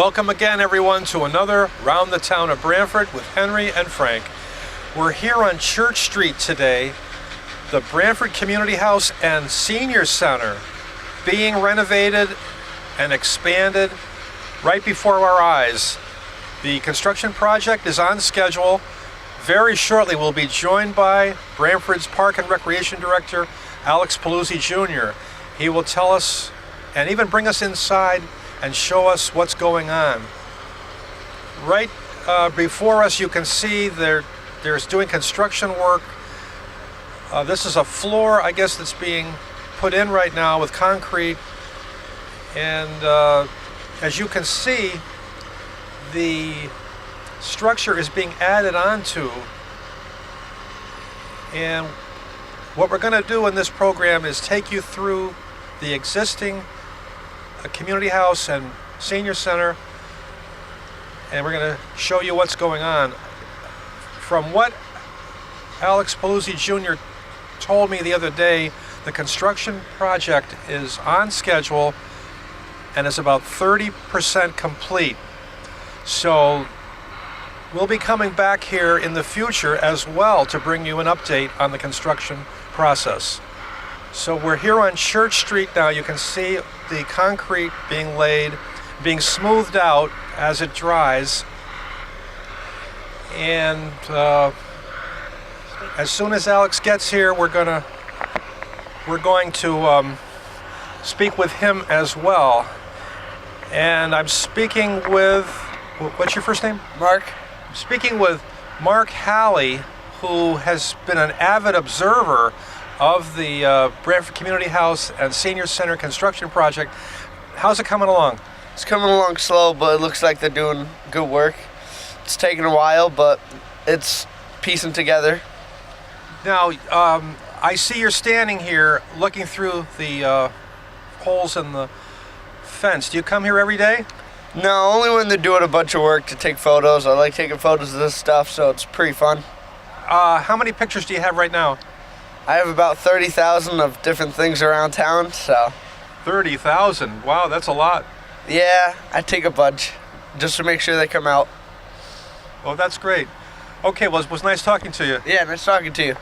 Welcome again, everyone, to another Round the Town of Branford with Henry and Frank. We're here on Church Street today, the Branford Community House and Senior Center being renovated and expanded right before our eyes. The construction project is on schedule. Very shortly we'll be joined by Branford's Park and Recreation Director, Alex Palluzzi Jr. He will tell us and even bring us inside and show us what's going on. Right before us you can see there's doing construction work. This is a floor, I guess, that's being put in right now with concrete. And as you can see, the structure is being added onto. And what we're going to do in this program is take you through the existing community house and senior center, and we're going to show you what's going on. From what Alex Palluzzi Jr. told me the other day, the construction project is on schedule and is about 30% complete. So we'll be coming back here in the future as well to bring you an update on the construction process. So we're here on Church Street now. You can see the concrete being laid, being smoothed out as it dries. And as soon as Alex gets here, we're going to speak with him as well. And I'm speaking with, what's your first name? Mark. I'm speaking with Mark Halley, who has been an avid observer of the Branford Community House and Senior Center construction project. How's it coming along? It's coming along slow, but it looks like they're doing good work. It's taking a while, but it's piecing together. Now, I see you're standing here looking through the holes in the fence. Do you come here every day? No, only when they're doing a bunch of work to take photos. I like taking photos of this stuff, so it's pretty fun. How many pictures do you have right now? I have about 30,000 of different things around town, so. 30,000? Wow, that's a lot. Yeah, I take a bunch just to make sure they come out. Oh, that's great. Okay, well, it was nice talking to you. Yeah, nice talking to you.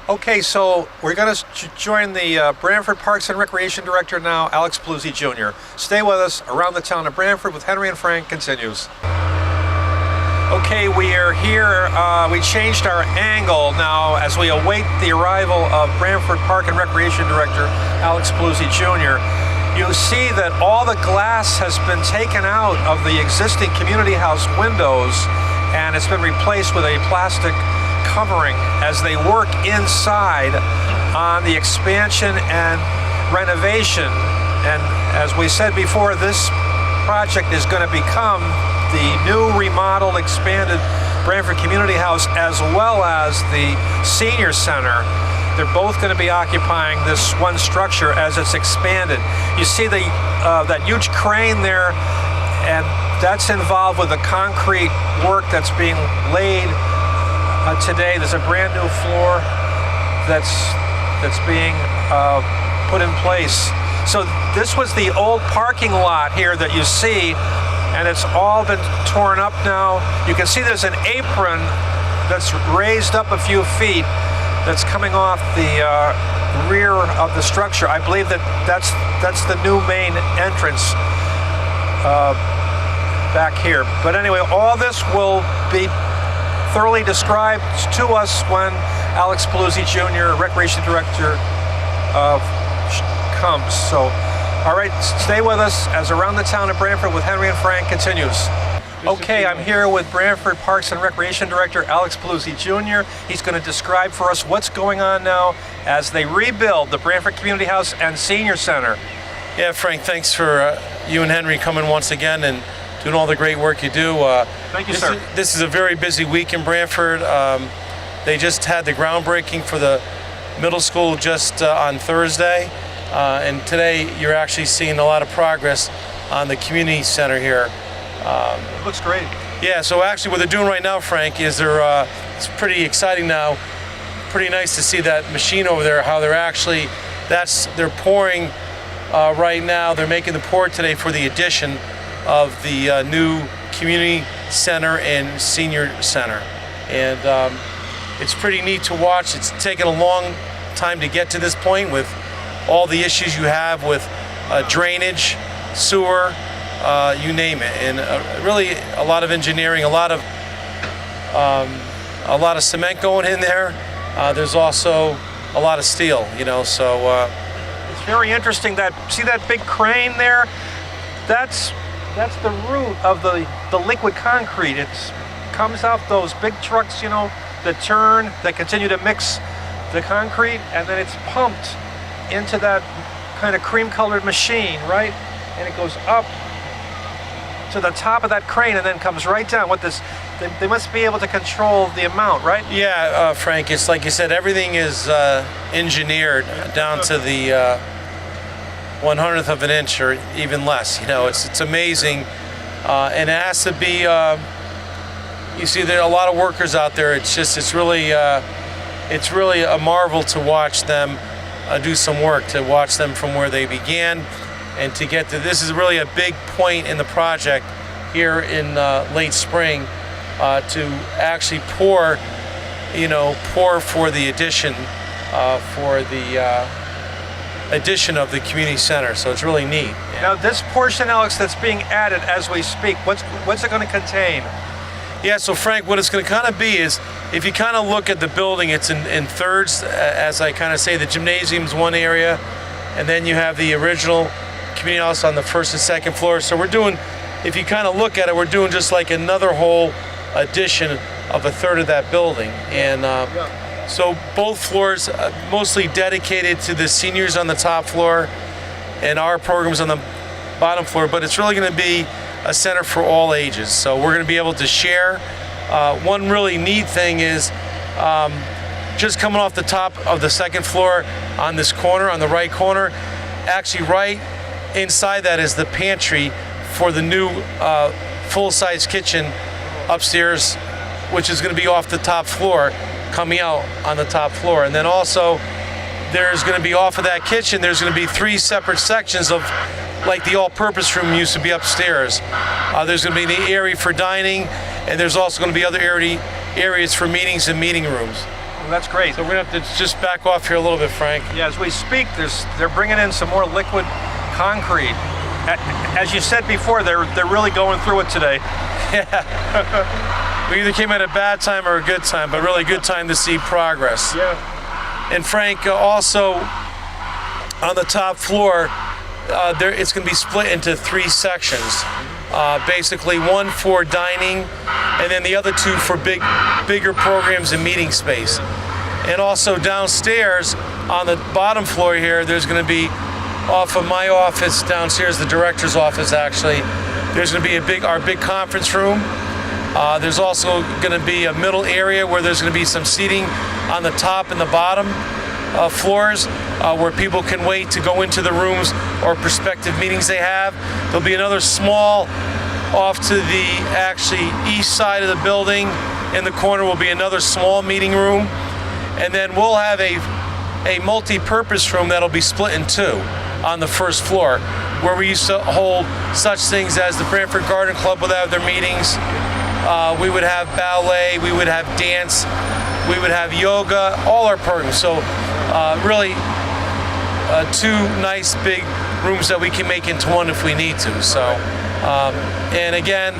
Okay, so we're going to join the Branford Parks and Recreation Director now, Alex Palluzzi Jr. Stay with us. Around the Town of Branford with Henry and Frank continues. Okay, we are here. We changed our angle now as we await the arrival of Branford Park and Recreation Director Alex Palluzzi Jr. You see that all the glass has been taken out of the existing community house windows, and it's been replaced with a plastic covering as they work inside on the expansion and renovation. And as we said before, this project is going to become the new remodeled, expanded Branford Community House as well as the Senior Center. They're both going to be occupying this one structure as it's expanded. You see that huge crane there, and that's involved with the concrete work that's being laid today. There's a brand new floor that's being put in place. So this was the old parking lot here that you see, and it's all been torn up now. You can see there's an apron that's raised up a few feet that's coming off the rear of the structure. I believe that's the new main entrance back here. But anyway, all this will be thoroughly described to us when Alex Palluzzi Jr., Recreation Director, comes. So, all right, stay with us as Around the Town of Branford with Henry and Frank continues. Okay, I'm here with Branford Parks and Recreation Director Alex Palluzzi Jr. He's going to describe for us what's going on now as they rebuild the Branford Community House and Senior Center. Yeah, Frank, thanks for you and Henry coming once again and doing all the great work you do. Thank you, sir. This is a very busy week in Branford. They just had the groundbreaking for the middle school just on Thursday. And today you're actually seeing a lot of progress on the community center here. It looks great. Yeah, so actually what they're doing right now, Frank, is it's pretty exciting now. Pretty nice to see that machine over there, how they're pouring right now. They're making the pour today for the addition. of the new community center and senior center. And it's pretty neat to watch. It's taken a long time to get to this point with all the issues you have with drainage, sewer, you name it, and really a lot of engineering, a lot of cement going in there. There's also a lot of steel, so It's very interesting see that big crane there? That's the root of the liquid concrete. It comes out those big trucks, that turn, that continue to mix the concrete, and then it's pumped into that kind of cream-colored machine, right? And it goes up to the top of that crane and then comes right down. They must be able to control the amount, right? Yeah, Frank, it's like you said, everything is engineered down to the 100th of an inch or even less. It's amazing, and it has to be. You see, there are a lot of workers out there. It's really a marvel to watch them do some work, to watch them from where they began, and to get to this is really a big point in the project here in late spring to actually pour for the addition of the community center. So it's really neat. Now this portion, Alex, that's being added as we speak, what's it going to contain? Yeah, so Frank, what it's going to kind of be is, if you kind of look at the building, it's in thirds, as I kind of say. The gymnasium's one area, and then you have the original community house on the first and second floor. So we're doing, if you kind of look at it, we're doing just like another whole addition of a third of that building. And so both floors mostly dedicated to the seniors on the top floor and our programs on the bottom floor, but it's really going to be a center for all ages. So we're going to be able to share. One really neat thing is just coming off the top of the second floor on this corner, on the right corner, actually right inside that is the pantry for the new full-size kitchen upstairs, which is going to be off the top floor, coming out on the top floor. And then also there's going to be off of that kitchen, there's going to be 3 separate sections of, like the all-purpose room used to be upstairs. There's going to be the area for dining, and there's also going to be other areas for meetings and meeting rooms. Well, that's great. So we're going to have to just back off here a little bit, Frank. Yeah, as we speak, they're bringing in some more liquid concrete. As you said before, they're really going through it today. Yeah. We either came at a bad time or a good time, but really good time to see progress. Yeah. And Frank, also on the top floor, it's going to be split into 3 sections. Basically, one for dining, and then the other 2 for bigger programs and meeting space. And also downstairs on the bottom floor here, there's going to be, off of my office downstairs, the director's office actually, there's going to be our big conference room. There's also going to be a middle area where there's going to be some seating on the top and the bottom floors where people can wait to go into the rooms or prospective meetings they have. There'll be another small off to the actually east side of the building. In the corner will be another small meeting room. And then we'll have a multi-purpose room that'll be split in 2 on the first floor, where we used to hold such things as the Branford Garden Club would have their meetings. We would have ballet, we would have dance, we would have yoga, all our programs. So really 2 nice big rooms that we can make into one if we need to. So, and again,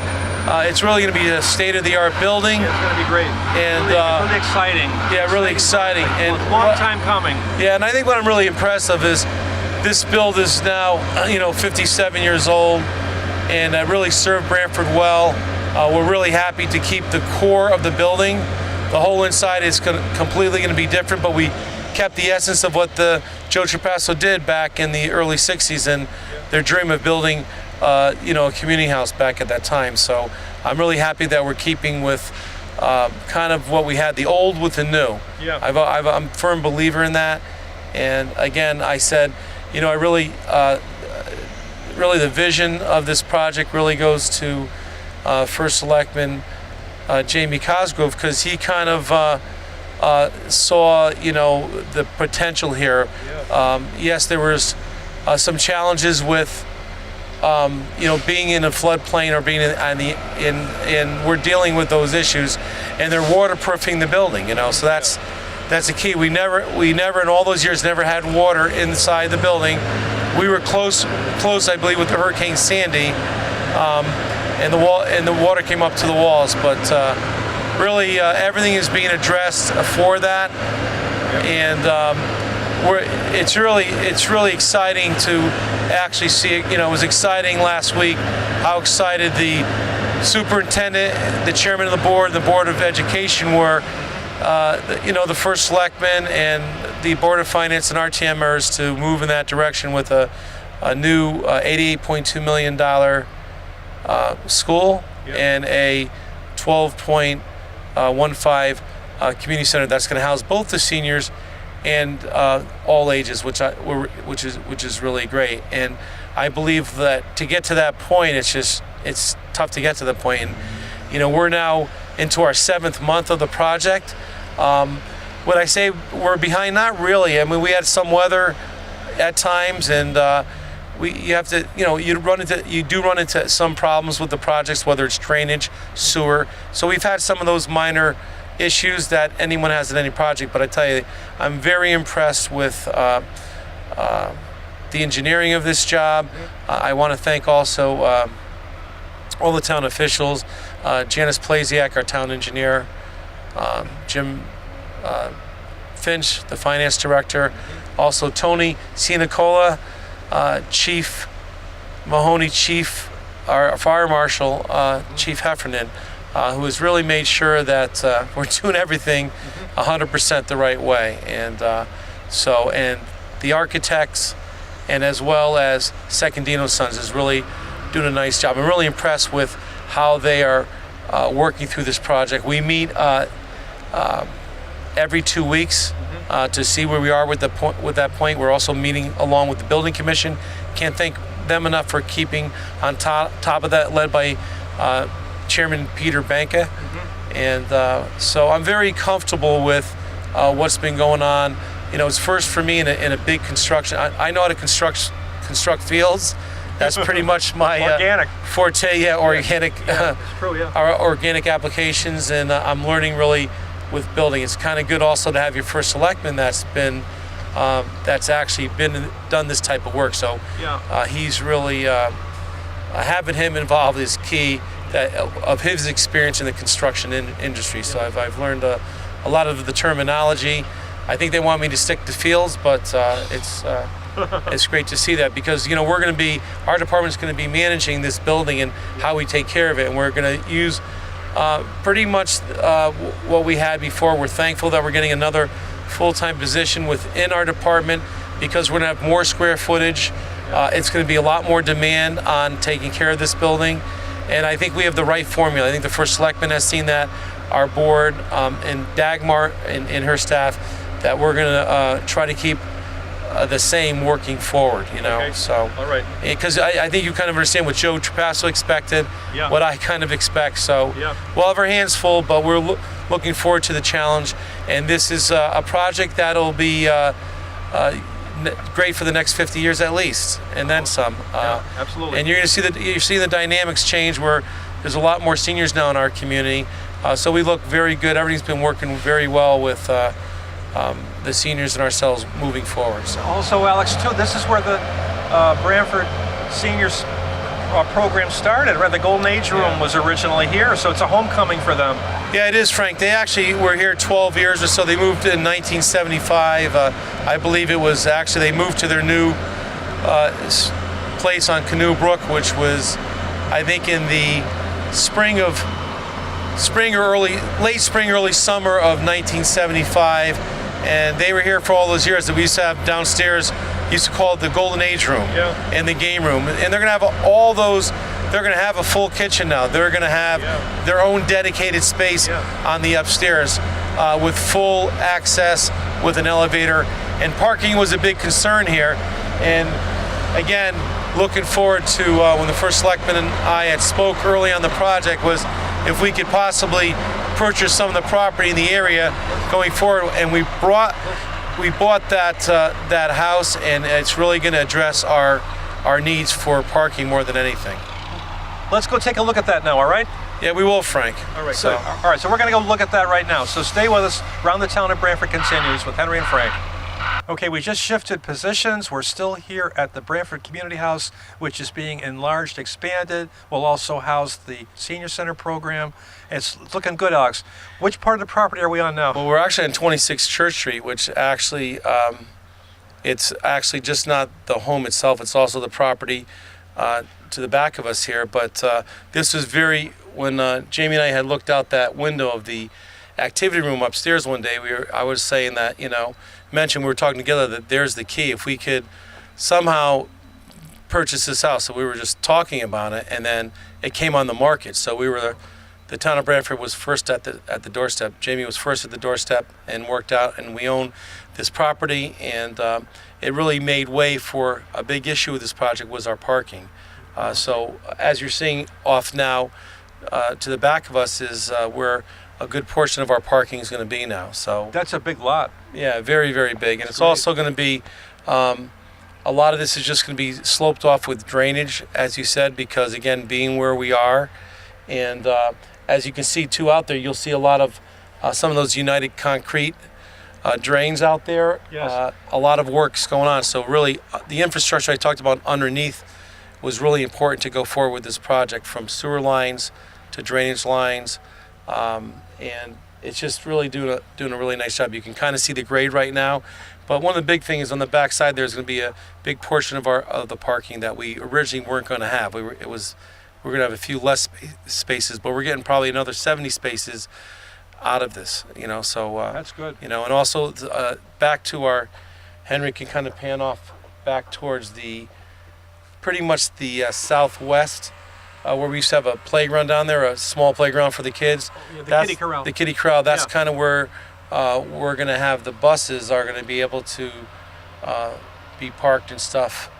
it's really going to be a state-of-the-art building. It's going to be great. And really exciting. Yeah, really exciting. And long time coming. Yeah, and I think what I'm really impressed of is this build is now 57 years old, and really served Branford well. We're really happy to keep the core of the building. The whole inside is completely going to be different, but we kept the essence of what the Joe Trapasso did back in the early 60s and their dream of building a community house back at that time. So I'm really happy that we're keeping with kind of what we had, the old with the new. Yeah. I'm a firm believer in that. And again, I said, I really the vision of this project really goes to First Selectman Jamie Cosgrove, because he kind of saw, the potential here. Yeah. Yes, there was some challenges with being in a floodplain or being in we're dealing with those issues, and they're waterproofing the building. So that's the key. We never in all those years never had water inside the building. We were close, I believe, with the Hurricane Sandy, and the water came up to the walls. But really, everything is being addressed for that, and it's really exciting to actually see it. It was exciting last week how excited the superintendent, the chairman of the Board of Education were. The first selectman and the Board of Finance and RTM members to move in that direction with a new $88.2 million school and a $12.15 community center that's going to house both the seniors and all ages, which is really great. And I believe that to get to that point, it's tough to get to the point. And we're now into our 7th month of the project. Would I say we're behind? Not really. I mean, we had some weather at times, and you do run into some problems with the projects, whether it's drainage, sewer. So we've had some of those minor issues that anyone has in any project. But I tell you, I'm very impressed with the engineering of this job. I want to thank also all the town officials, Janice Plasiak, our town engineer, Jim Finch, the finance director, also Tony Sinicola, Chief Mahoney, our fire marshal, Chief Heffernan, who has really made sure that we're doing everything 100% the right way. And and the architects, and as well as Secondino Sons, is really doing a nice job. I'm really impressed with how they are working through this project. We meet every 2 weeks to see where we are with that point. We're also meeting along with the building commission. Can't thank them enough for keeping on top of that, led by Chairman Peter Banka. And so I'm very comfortable with what's been going on. It's first for me in a big construction. I know how to construct fields. That's pretty much my organic forte. Yeah, organic. It's true, yeah. Our organic applications, and I'm learning really with building. It's kind of good also to have your first selectman that's actually been done this type of work. So he's really having him involved is key of his experience in the construction industry. So I've learned a lot of the terminology. I think they want me to stick to fields, but it's great to see that, because our department's going to be managing this building and how we take care of it, and we're going to use pretty much what we had before. We're thankful that we're getting another full-time position within our department, because we're going to have more square footage. It's going to be a lot more demand on taking care of this building, and I think we have the right formula. I think the first selectman has seen that, our board, and Dagmar and her staff, that we're going to try to keep the same working forward, Okay. So, all right. Because I think you kind of understand what Joe Trapasso expected, what I kind of expect. So we'll have our hands full, but we're looking forward to the challenge. And this is a project that'll be great for the next 50 years at least, and then some. Absolutely. And you're going to see the dynamics change, where there's a lot more seniors now in our community. So we look very good. Everything's been working very well with the seniors and ourselves moving forward. So. Also, Alex, too, this is where the Branford Seniors program started, right? The Golden Age Room was originally here, so it's a homecoming for them. Yeah, it is, Frank. They actually were here 12 years or so. They moved in 1975. I believe it was actually, they moved to their new place on Canoe Brook, which was, I think, in the late spring, early summer of 1975. And they were here for all those years that we used to have downstairs, used to call it the Golden Age Room and the game room. And they're going to have all those, they're going to have a full kitchen now. They're going to have their own dedicated space on the upstairs with full access with an elevator. And parking was a big concern here. And again, looking forward to when the first selectman and I had spoke early on the project, was if we could possibly purchase some of the property in the area going forward, and we bought that house, and it's really going to address our our needs for parking more than anything. Let's go take a look at that now, all right? Yeah, we will, Frank. All right, good. All right, so we're going to go look at that right now. So stay with us. Around the Town of Branford continues with Henry and Frank. Okay, we just shifted positions. We're still here at the Branford Community House, which is being enlarged, expanded. We'll also house the Senior Center program. It's looking good, Alex. Which part of the property are we on now? Well, we're actually on 26 Church Street, which actually, it's actually just not the home itself. It's also the property to the back of us here. But this was when Jamie and I had looked out that window of the activity room upstairs one day, I was saying that, we were talking together that there's the key. If we could somehow purchase this house, so we were just talking about it, and then it came on the market. So the town of Branford was first at the doorstep. Jamie was first at the doorstep and worked out, and we own this property, and it really made way for a big issue with this project was our parking. So as you're seeing off now, to the back of us is where a good portion of our parking is going to be now. So That's a big lot. yeah, very, very big. And it's also going to be, a lot of this is just going to be sloped off with drainage, as you said, because again, being where we are. And as you can see too out there, you'll see a lot of some of those United Concrete drains out there. Yes. A lot of work's going on. So really, the infrastructure I talked about underneath was really important to go forward with this project, from sewer lines to drainage lines. And it's just really doing a really nice job. You can kind of see the grade right now, but one of the big things on the back side, there's going to be a big portion of the parking that we originally weren't going to have. We're going to have a few less spaces, but we're getting probably another 70 spaces out of this. So That's good. and also back to our, Henry can kind of pan off back towards pretty much the southwest. Where we used to have a playground down there, a small playground for the kids. Yeah, the kiddie corral. The kiddie corral, that's Yeah. kind of where we're going to have the buses are going to be able to be parked and stuff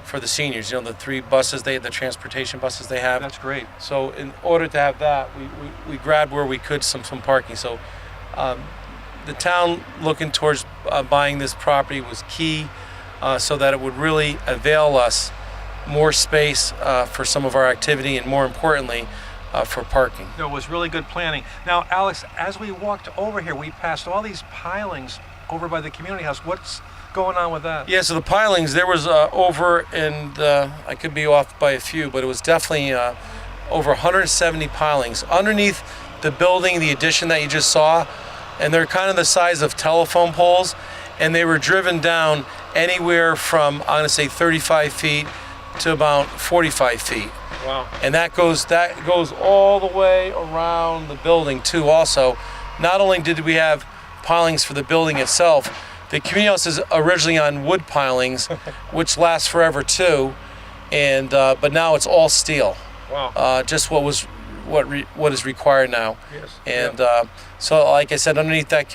for the seniors. The 3 buses, the transportation buses they have. That's great. So in order to have that, we grabbed where we could some parking. So the town looking towards buying this property was key, so that it would really avail us more space for some of our activity, and more importantly, for parking. No, it was really good planning. Now, Alex, as we walked over here, we passed all these pilings over by the community house. What's going on with that? Yeah, so the pilings, there was I could be off by a few, but it was definitely over 170 pilings underneath the building, the addition that you just saw, and they're kind of the size of telephone poles, and they were driven down anywhere from, I'm going to say 35 feet to about 45 feet. Wow. And that goes all the way around the building too. Also, not only did we have pilings for the building itself, the community house is originally on wood pilings, which last forever too, and but now it's all steel. Wow. Just what is required now. Yes. And so, like I said, underneath that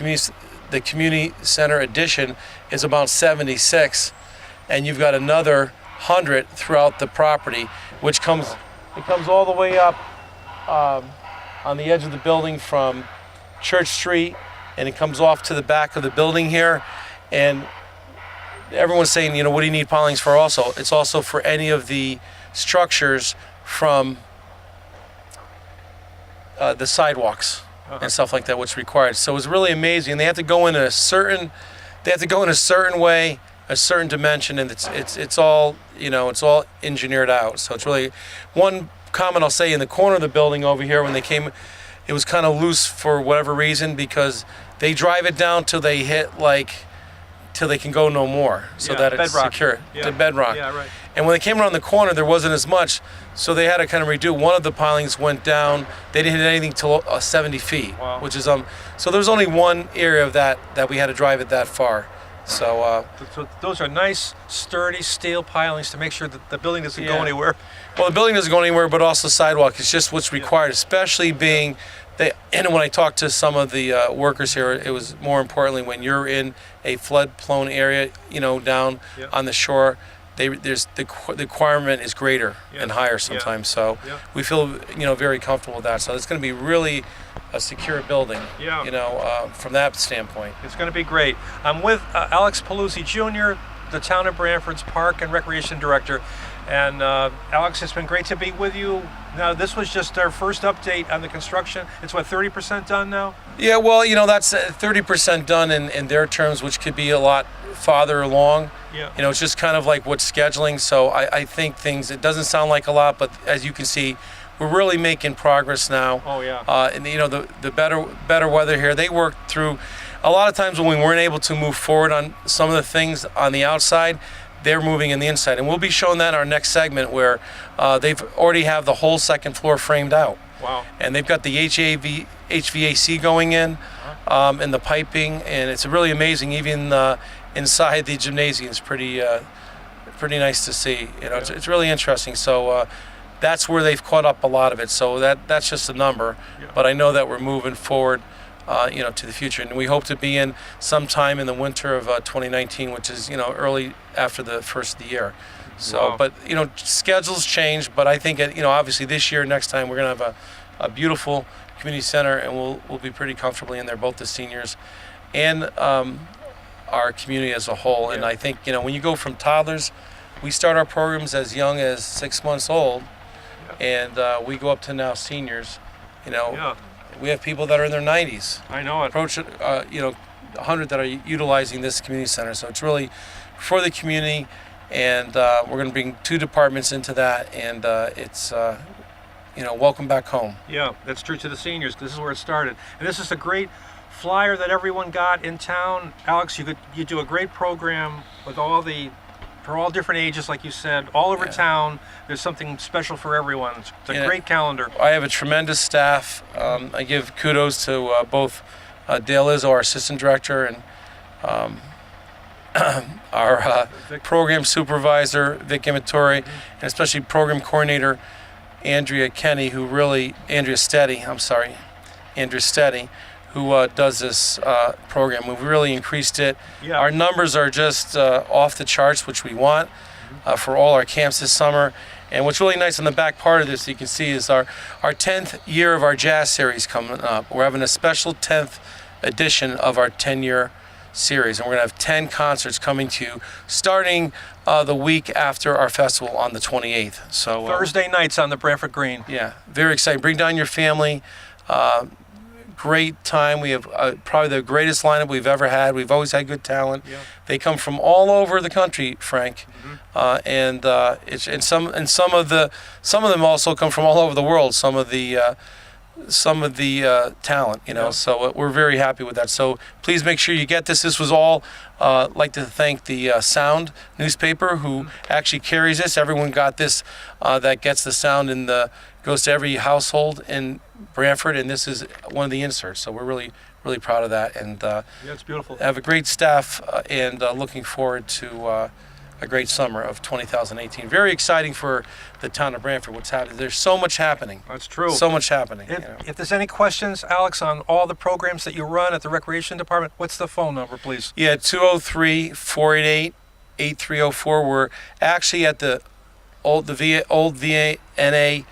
the community center addition is about 76, and you've got another 100 throughout the property, which comes all the way up on the edge of the building from Church Street, and it comes off to the back of the building here. And everyone's saying, what do you need pilings for? Also, it's also for any of the structures from the sidewalks and stuff like that, what's required. So it's really amazing. They have to go in a certain way, a certain dimension, and it's all it's all engineered out. So it's really one comment I'll say in the corner of the building over here, when they came, it was kind of loose for whatever reason, because they drive it down till they hit till they can go no more, so that it's bedrock. secure Yeah. to bedrock. Yeah, right. And when they came around the corner, there wasn't as much, so they had to kind of redo. One of the pilings went down. They didn't hit anything till 70 feet, Wow. which is so there was only one area of that we had to drive it that far. So those are nice, sturdy steel pilings to make sure that the building doesn't go Yeah. anywhere. well, the building doesn't go anywhere, but also sidewalk. It's just what's required, especially being and when I talked to some of the workers here, it was more importantly when you're in a flood-prone area, down on the shore, the requirement is greater and higher sometimes. So we feel very comfortable with that. So it's going to be really a secure building. From that standpoint. It's going to be great. I'm with Alex Palluzzi Jr., the town of Branford's Park and Recreation Director. And Alex, it's been great to be with you. Now, this was just our first update on the construction. It's what, 30% done now? Yeah, well, that's 30% done in their terms, which could be a lot farther along. Yeah. It's just kind of like what's scheduling. So I think it doesn't sound like a lot, but as you can see, we're really making progress now. Oh, yeah. And the better weather here, they worked through. A lot of times when we weren't able to move forward on some of the things on the outside, they're moving in the inside. And we'll be showing that in our next segment where they've already have the whole second floor framed out. Wow. And they've got the HVAC going in and the piping, and it's really amazing. Even inside the gymnasium is pretty nice to see. It's really interesting. So that's where they've caught up a lot of it. So that's just a number. Yeah. But I know that we're moving forward to the future. And we hope to be in sometime in the winter of 2019, which is, early after the first of the year. So, Wow. but, schedules change, but I think, obviously this year, next time, we're going to have a beautiful community center, and we'll be pretty comfortably in there, both the seniors and our community as a whole. And Yeah. I think, when you go from toddlers, we start our programs as young as 6 months old, and we go up to now seniors, Yeah. We have people that are in their 90s, I know it. approach 100 that are utilizing this community center. So it's really for the community, and we're going to bring 2 departments into that, and it's welcome back home. Yeah, that's true to the seniors. This is where it started, and this is a great flyer that everyone got in town. Alex, you do a great program with for all different ages, like you said, all over Yeah. town. There's something special for everyone. It's a Yeah. great calendar. I have a tremendous staff. I give kudos to both Dale Izzo, our assistant director, and our program supervisor, Vic Imittori, and especially program coordinator, Andrea Steady, who does this program. We've really increased it. Yeah. Our numbers are just off the charts, which we want for all our camps this summer. And what's really nice on the back part of this, you can see, is our 10th year of our jazz series coming up. We're having a special 10th edition of our 10-year series, and we're going to have 10 concerts coming to you starting the week after our festival on the 28th. So Thursday nights on the Branford Green. yeah, very exciting. Bring down your family. Great time. We have probably the greatest lineup we've ever had. We've always had good talent. Yeah. They come from all over the country, Frank, and some of them also come from all over the world. Some of the talent, Yeah. So we're very happy with that. So please make sure you get this. This was all. Like to thank the Sound newspaper who actually carries this. Everyone got this. That gets the Sound and goes to every household in Branford, and this is one of the inserts. So we're really, really proud of that, and Yeah, it's beautiful. have a great staff, and looking forward to a great summer of 2018. Very exciting for the town of Branford. What's happening? There's so much happening. That's true. So much happening. If there's any questions, Alex, on all the programs that you run at the Recreation Department, what's the phone number, please? Yeah, 203-488-8304. We're actually at the old VNA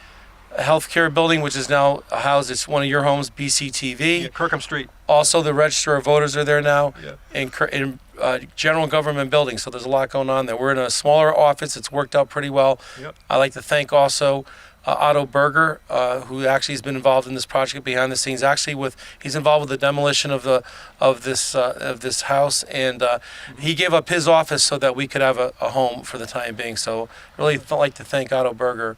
healthcare building, which is now housed. It's one of your homes, BCTV. Yeah, Kirkham Street. Also, the Register of Voters are there now, Yeah. in general government building. So there's a lot going on there. We're in a smaller office. It's worked out pretty well. Yep. I'd like to thank also Otto Berger, who actually has been involved in this project behind the scenes. Actually, he's involved with the demolition of this house, and he gave up his office so that we could have a home for the time being. So really like to thank Otto Berger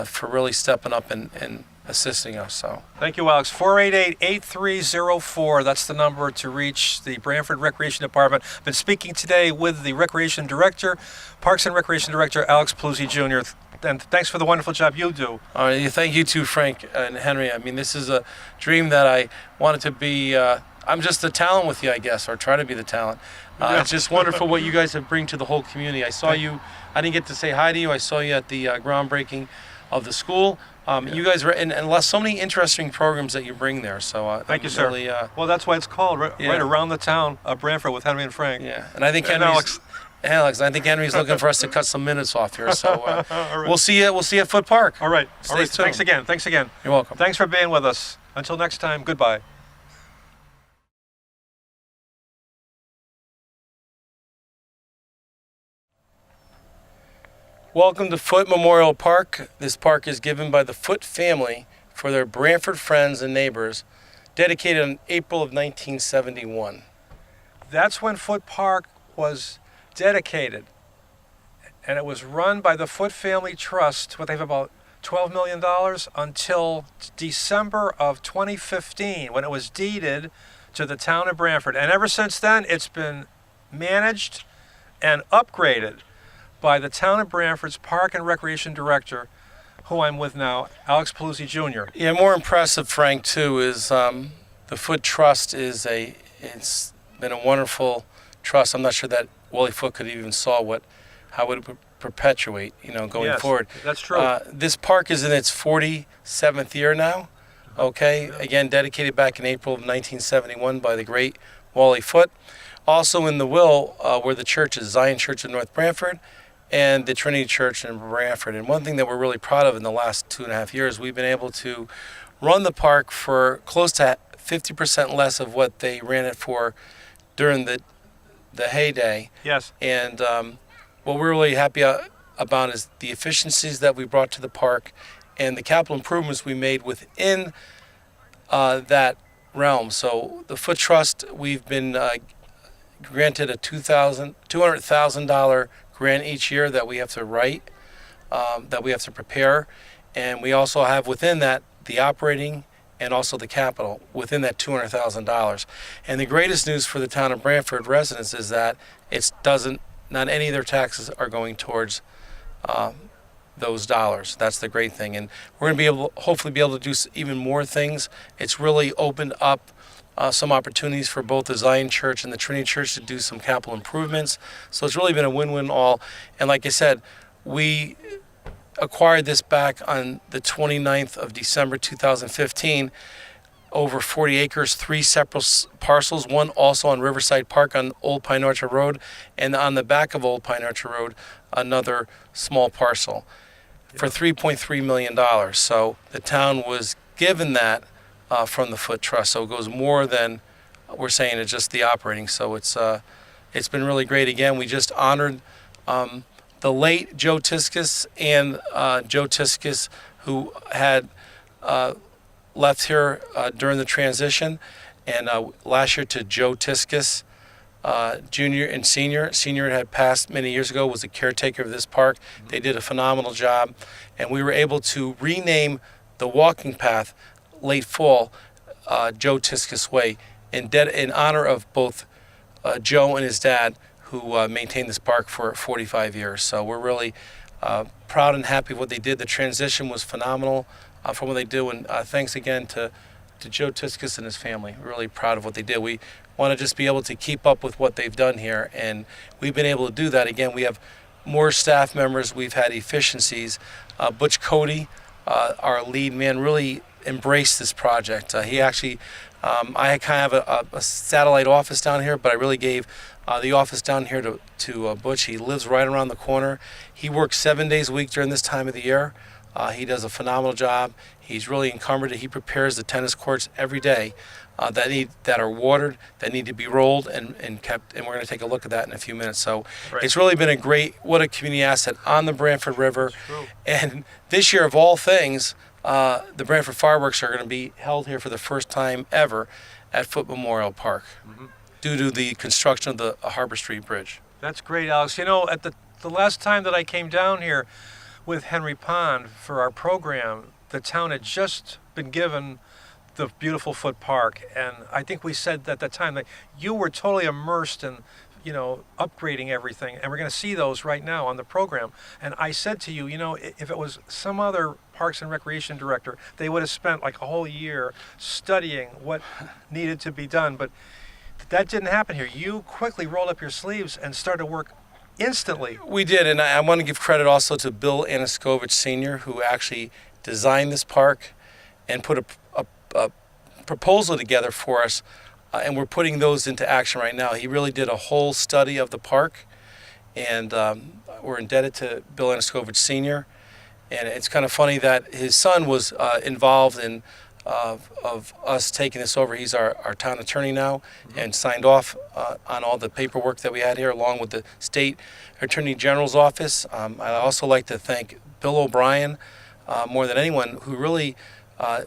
for really stepping up and assisting us. So Thank you, Alex. 488-8304. That's the number to reach the Branford Recreation Department. I've been speaking today with the Recreation Director, Parks and Recreation Director, Alex Palluzzi Jr. And thanks for the wonderful job you do. Thank you too, Frank and Henry. I mean, this is a dream that I wanted to be. I'm just the talent with you, I guess, or try to be the talent. It's just wonderful what you guys have bring to the whole community. I saw you. I didn't get to say hi to you. I saw you at the groundbreaking of the school. You guys were, and so many interesting programs that you bring there. So Thank you, sir. really, Well, that's why it's called right around the town of Branford with Henry and Frank. Yeah, and I think And Alex, I think Henry's looking for us to cut some minutes off here. So All right. we'll see you. We'll see you at Foote Park. All right. Stay All right. tuned. Thanks again. You're welcome. Thanks for being with us. Until next time, goodbye. Welcome to Foote Memorial Park. This park is given by the Foote family for their Branford friends and neighbors, dedicated in April of 1971. That's when Foote Park was dedicated, and it was run by the Foote Family Trust. What they have about $12 million until December of 2015, when it was deeded to the town of Branford. And ever since then, it's been managed and upgraded by the town of Branford's Park and Recreation Director, who I'm with now, Alex Palluzzi Jr. Yeah, more impressive, Frank, too, is the Foote Trust it's been a wonderful trust. I'm not sure that Wally Foote could even saw how it would perpetuate, going Yes, forward. that's true. This park is in its 47th year now. Okay, again, dedicated back in April of 1971 by the great Wally Foote. Also in the will were the churches, Zion Church of North Branford and the Trinity Church in Branford. And one thing that we're really proud of in the last 2.5 years, we've been able to run the park for close to 50% less of what they ran it for during the heyday. Yes. And what we're really happy about is the efficiencies that we brought to the park and the capital improvements we made within that realm. So the Foote Trust, we've been granted a $200,000 grant each year that we have to write, that we have to prepare, and we also have within that the operating and also the capital within that $200,000. And the greatest news for the town of Branford residents is that not any of their taxes are going towards those dollars. That's the great thing, and we're going to hopefully be able to do even more things. It's really opened up some opportunities for both the Zion Church and the Trinity Church to do some capital improvements. So it's really been a win-win all. And like I said, we acquired this back on the 29th of December 2015, over 40 acres, 3 separate parcels, one also on Riverside Park on Old Pine Orchard Road, and on the back of Old Pine Orchard Road, another small parcel for $3.3 million. So the town was given that from the Foote Trust. So it goes more than we're saying it's just the operating. So it's been really great. Again, we just honored the late Joe Tiskus and Joe Tiskus, who had left here during the transition, and last year to Joe Tiskus, Junior and Senior. Senior had passed many years ago, was the caretaker of this park. They did a phenomenal job, and we were able to rename the walking path late fall Joe Tiskus Way in honor of both Joe and his dad, who maintained this park for 45 years. So we're really proud and happy with what they did. The transition was phenomenal from what they do, and thanks again to Joe Tiskus and his family. We're really proud of what they did. We want to just be able to keep up with what they've done here, and we've been able to do that. Again, we have more staff members. We've had efficiencies. Butch Cody, our lead man, really embraced this project. He actually, I kind of have a satellite office down here, but I really gave the office down here to Butch. He lives right around the corner. He works 7 days a week during this time of the year. He does a phenomenal job. He's really encumbered. He prepares the tennis courts every day that are watered, that need to be rolled and kept. And we're going to take a look at that in a few minutes. So Right. It's really been what a community asset on the Branford River. And this year, of all things, the Branford fireworks are going to be held here for the first time ever at Foote Memorial Park due to the construction of the Harbor Street Bridge. That's great, Alex. You know, at the last time that I came down here with Henry Pond for our program, the town had just been given the beautiful Foote Park, and I think we said at that time that you were totally immersed in, upgrading everything, and we're going to see those right now on the program. And I said to you, if it was some other Parks and Recreation director, they would have spent like a whole year studying what needed to be done, but that didn't happen here. You quickly rolled up your sleeves and started work instantly. We did, and I want to give credit also to Bill Anaskovich Sr., who actually designed this park and put a proposal together for us, and we're putting those into action right now. He really did a whole study of the park, and we're indebted to Bill Anaskovich Sr., and it's kind of funny that his son was involved in of us taking this over. He's our town attorney now, and signed off on all the paperwork that we had here, along with the state attorney general's office. I'd also like to thank Bill O'Brien more than anyone, who really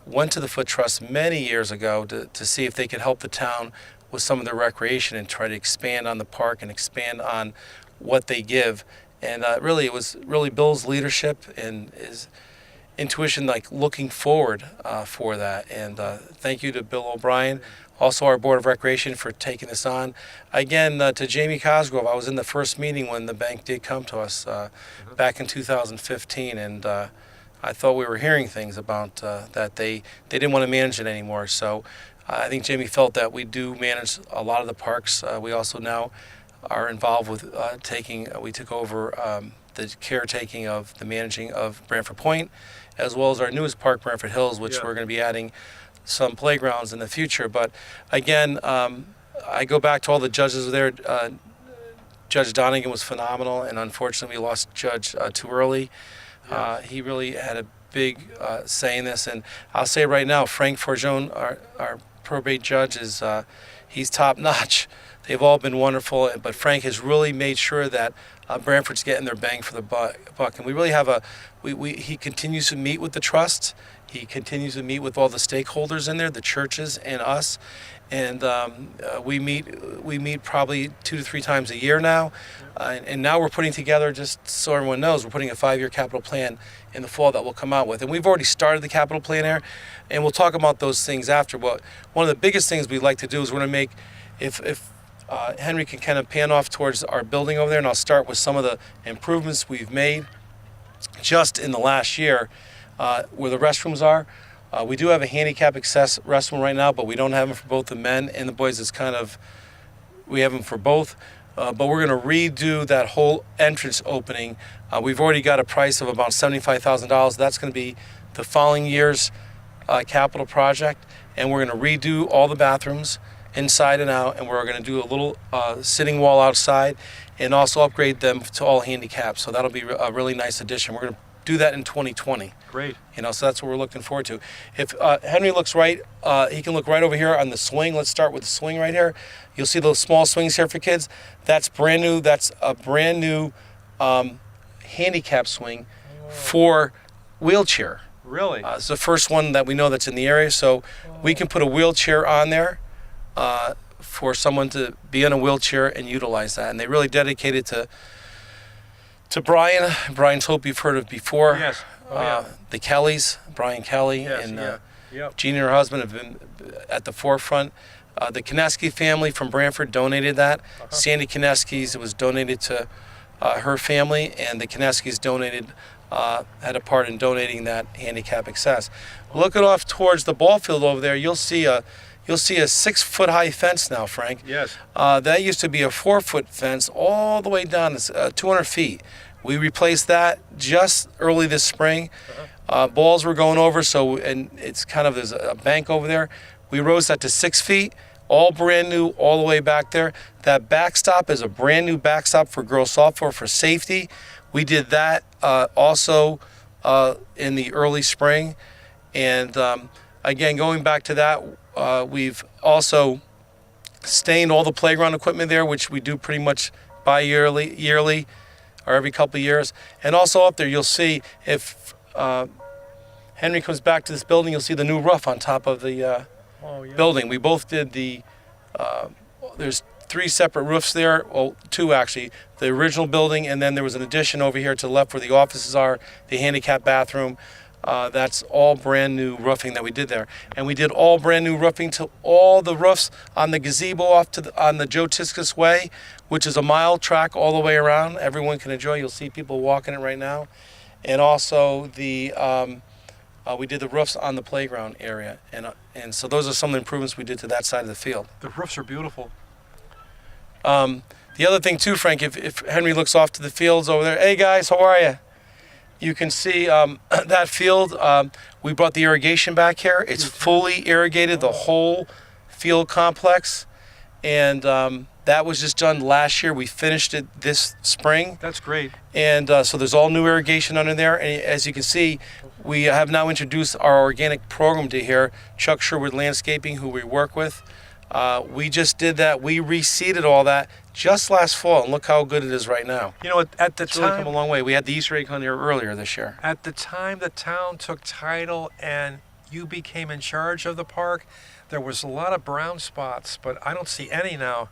went to the Foote Trust many years ago to see if they could help the town with some of their recreation and try to expand on the park and expand on what they give. And really, it was really Bill's leadership and his intuition, like looking forward for that. And thank you to Bill O'Brien, also our Board of Recreation, for taking this on. Again, to Jamie Cosgrove, I was in the first meeting when the bank did come to us back in 2015, and I thought we were hearing things about that they didn't want to manage it anymore. So I think Jamie felt that we do manage a lot of the parks. We also now are involved with we took over the caretaking of the managing of Branford Point, as well as our newest park, Branford Hills, which we're going to be adding some playgrounds in the future. But again, I go back to all the judges there. Judge Donegan was phenomenal, and unfortunately we lost Judge too early. He really had a big say in this, and I'll say right now, Frank Forgione, our probate judge, is he's top notch. They've all been wonderful, but Frank has really made sure that Branford's getting their bang for the buck. And we really have he continues to meet with the trust. He continues to meet with all the stakeholders in there, the churches and us. And we meet probably 2 to 3 times a year now. And now we're putting together, just so everyone knows, we're putting a 5-year capital plan in the fall that we'll come out with. And we've already started the capital plan there, and we'll talk about those things after. But one of the biggest things we'd like to do is we're going to make, if Henry can kind of pan off towards our building over there, and I'll start with some of the improvements we've made just in the last year where the restrooms are. We do have a handicap access restroom right now, but we don't have them for both the men and the boys. It's kind of, we have them for both. But we're going to redo that whole entrance opening. We've already got a price of about $75,000. That's going to be the following year's capital project. And we're going to redo all the bathrooms inside and out, and we're going to do a little sitting wall outside, and also upgrade them to all handicap. So that'll be a really nice addition. We're going to do that in 2020. Great. So that's what we're looking forward to. If Henry looks right, he can look right over here on the swing. Let's start with the swing right here. You'll see those small swings here for kids. That's brand new. That's a brand new handicap swing for wheelchair. Really? It's the first one that we know that's in the area, so we can put a wheelchair on there for someone to be in a wheelchair and utilize that. And they really dedicated to Brian's Hope, you've heard of before. Yes. The Kellys, Brian Kelly, Yes, and Yep. Jean and her husband have been at the forefront. The Kineski family from Branford donated that. Sandy Kineski's, it was donated to her family, and the Kineskis had a part in donating that handicap access. Looking off towards the ball field over there, you'll see a 6-foot-high fence now, Frank. Yes. That used to be a 4-foot fence all the way down 200 feet. We replaced that just early this spring. Balls were going over, and it's kind of, there's a bank over there. We rose that to 6 feet, all brand new, all the way back there. That backstop is a brand new backstop for girls softball for safety. We did that also in the early spring. And again, going back to that, we've also stained all the playground equipment there, which we do pretty much yearly, or every couple of years. And also up there, you'll see, if Henry comes back to this building, you'll see the new roof on top of the building. We both did there's 3 separate roofs there, well, 2 actually. The original building, and then there was an addition over here to the left where the offices are, the handicap bathroom. That's all brand new roofing that we did there. And we did all brand new roofing to all the roofs on the gazebo on the Joe Tiskus Way, which is a mile track all the way around. Everyone can enjoy. You'll see people walking it right now. And also we did the roofs on the playground area. And so those are some of the improvements we did to that side of the field. The roofs are beautiful. The other thing too, Frank, if Henry looks off to the fields over there, hey guys, how are you? You can see that field. We brought the irrigation back here. It's fully irrigated, the whole field complex. And that was just done last year. We finished it this spring. That's great. And so there's all new irrigation under there. And as you can see, We have now introduced our organic program to here, Chuck Sherwood Landscaping, who we work with. We just did that. We reseeded all that just last fall, and look how good it is right now. You know, at the It's really come a time, long way. We had the Easter egg hunt here earlier this year. at the time the town took title and you became in charge of the park, there was a lot of brown spots, but I don't see any now.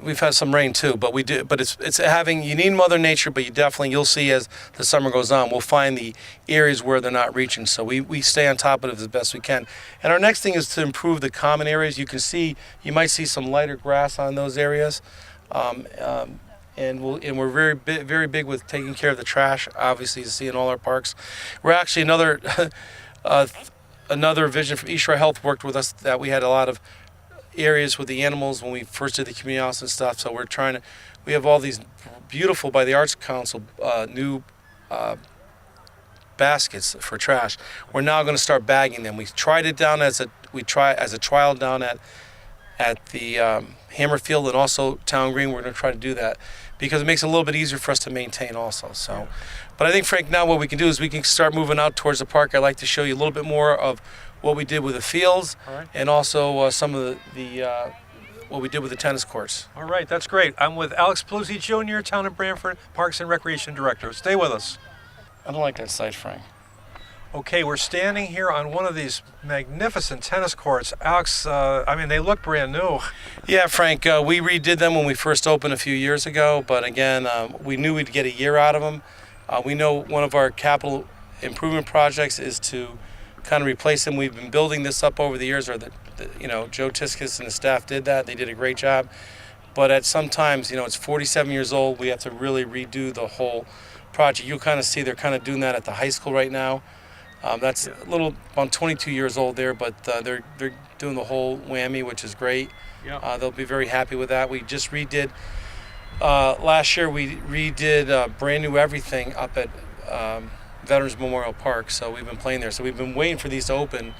We've had some rain too, but we do. But it's having. You need Mother Nature, but you'll see as the summer goes on, we'll find the areas where they're not reaching. So we stay on top of it as best we can. And our next thing is to improve the common areas. You might see some lighter grass on those areas. And we're very big with taking care of the trash. Obviously, you see in all our parks. We're actually another vision from East Shore Health worked with us, that we had a lot of areas with the animals when we first did the community house and stuff. So we have all these beautiful, by the Arts Council, new baskets for trash. We're now going to start bagging them. We tried it down as a trial down at the Hammerfield and also Town Green. We're going to try to do that because it makes it a little bit easier for us to maintain also. So, but I think, Frank, now what we can do is we can start moving out towards the park. I'd like to show you a little bit more of what we did with the fields, and also some of the what we did with the tennis courts. All right, that's great. I'm with Alex Palluzzi Jr., Town of Branford Parks and Recreation Director. Stay with us. I don't like that site, Frank. Okay, we're standing here on one of these magnificent tennis courts. Alex, they look brand new. Yeah, Frank, we redid them when we first opened a few years ago, but again, we knew we'd get a year out of them. We know one of our capital improvement projects is to kind of replace them. We've been building this up over the years, or Joe Tiskus and the staff did that. They did a great job. But at some times, it's 47 years old. We have to really redo the whole project. You'll kind of see they're kind of doing that at the high school right now. That's a little, about 22 years old there, but they're doing the whole whammy, which is great. Yeah. They'll be very happy with that. We just redid, last year we redid brand new everything up at Veterans Memorial Park, so we've been playing there. So we've been waiting for these to open.